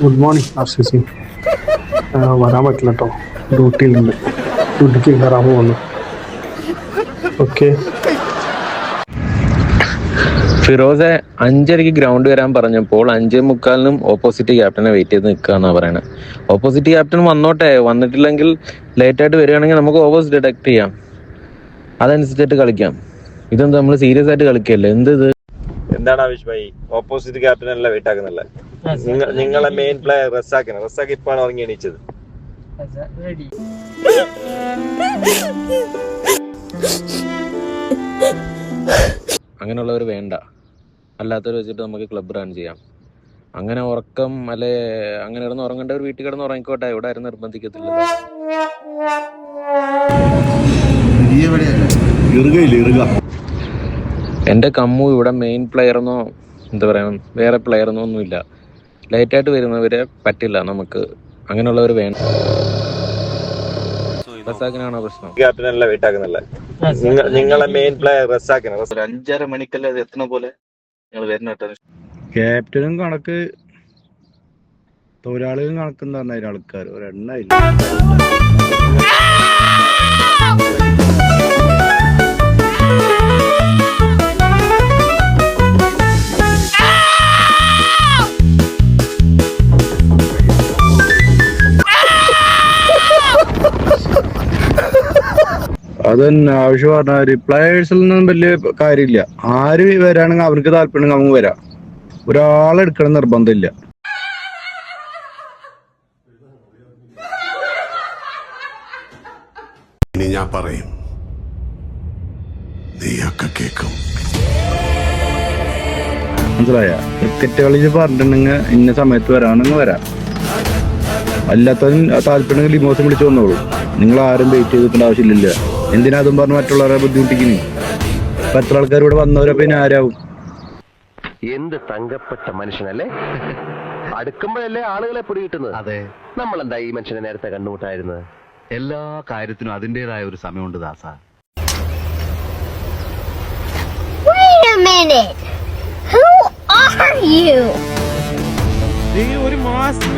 Good morning RCC. വരാൻ പറ്റില്ല കേട്ടോ, ഡ്യൂട്ടിയിലുണ്ട്. ഡ്യൂട്ടിക്ക് കയറാൻ പോകുന്നു. ഓക്കെ. ഫിറോസെ 5:30 ഗ്രൗണ്ട് വരാൻ പറഞ്ഞപ്പോൾ 5:45 ഓപ്പോസിറ്റ് ക്യാപ്റ്റനെ വെയിറ്റ് ചെയ്ത് നിൽക്കുകയെന്നാണ് പറയണത്. ഓപ്പോസിറ്റ് ക്യാപ്റ്റൻ വന്നോട്ടെ, വന്നിട്ടില്ലെങ്കിൽ ലേറ്റായിട്ട് വരികയാണെങ്കിൽ നമുക്ക് ഓവേഴ്സ് ഡിഡക്ട് ചെയ്യാം, അതനുസരിച്ചിട്ട് കളിക്കാം. ഇതെന്താ നമ്മൾ സീരിയസ് ആയിട്ട് കളിക്കല്ലേ? എന്താണ് ആവശ്യം ഭായി? ഓപ്പോസിറ്റ് ക്യാപ്റ്റൻ അല്ല വെയിറ്റ് ആക്കുന്നില്ല. നിങ്ങളെ മെയിൻ പ്ലെയർ റസാഖ് ഇപ്പാണ് ഉറങ്ങി എണീച്ചത്. അങ്ങനെയുള്ളവർ വേണ്ട, അല്ലാത്തവർ വെച്ചിട്ട് നമുക്ക് ക്ലബ്ബ് റൺ ചെയ്യാം. അങ്ങനെ ഉറക്കം അല്ലെ അങ്ങനെ കിടന്ന് ഉറങ്ങേണ്ടവർ വീട്ടിൽ കിടന്ന് ഉറങ്ങിക്കോട്ടെ, ഇവിടെ ആരും നിർബന്ധിക്കത്തില്ല. എൻ്റെ കമ്മു ഇവിടെ മെയിൻ പ്ലെയറെന്നോ എന്താ പറയുക വേറെ പ്ലെയറെന്നോ ഒന്നുമില്ല. ലേറ്റായിട്ട് വരുന്നവരെ പറ്റില്ല നമുക്ക്, അങ്ങനെയുള്ളവർ വേണ്ട. റസാഖിനാണോ പ്രശ്നം? ക്യാപ്റ്റൻ അല്ല വെയിറ്റ് ആക്കുന്നില്ല. നിങ്ങളെ മെയിൻ പ്ലെയർ റസാഖിന് 5:30 മണിക്കല്ലേ അത് എത്തണ പോലെ ഞങ്ങൾ വരുന്ന കേട്ടോ. ക്യാപ്റ്റനും കണക്ക്, തൊഴിലാളികളും കണക്കെന്ന് പറഞ്ഞ ആൾക്കാർ ഒരെണ്ണയില്ല. അതന്നെ ആവശ്യം പറഞ്ഞാൽ പ്ലേയേഴ്സിൽ നിന്നും വലിയ കാര്യമില്ല. ആര് വരാണെങ്കിൽ അവർക്ക് താല്പര്യം നമുക്ക് വരാം, ഒരാളെടുക്കണം നിർബന്ധമില്ല. ഇനി ഞാൻ പറയും, നീയൊക്കെ കേൾക്കും. മനസ്സിലായ? ക്രിക്കറ്റ് കളിയിൽ പറഞ്ഞിട്ടുണ്ടെങ്കിൽ ഇന്ന സമയത്ത് വരാണെങ്കിൽ വരാം, അല്ലാത്തതിന് താല്പര്യമെങ്കിൽ ലിമോസിൻ വിളിച്ചു വന്നോളൂ. നിങ്ങൾ ആരും വെയിറ്റ് ചെയ്തിട്ടുണ്ട് ആവശ്യമില്ല. എന്തിനാ അതും പറഞ്ഞ് മറ്റുള്ളവരെ ബുദ്ധിമുട്ടിക്കുന്നു? ഇപ്പൊ എത്ര ആൾക്കാർ ഇവിടെ വന്നവരെ പിന്നെ ആരാവും? എന്ത് തങ്കപ്പെട്ട മനുഷ്യനല്ലേ, അടുക്കുമ്പോഴല്ലേ ആളുകളെ പൊടി കിട്ടുന്നത്. അതെ, നമ്മളെന്താ ഈ മനുഷ്യനെ നേരത്തെ കണ്ടുമുട്ടായിരുന്നത്? എല്ലാ കാര്യത്തിനും അതിൻ്റെതായ ഒരു സമയമുണ്ട് ദാസ. ഒരു മാസം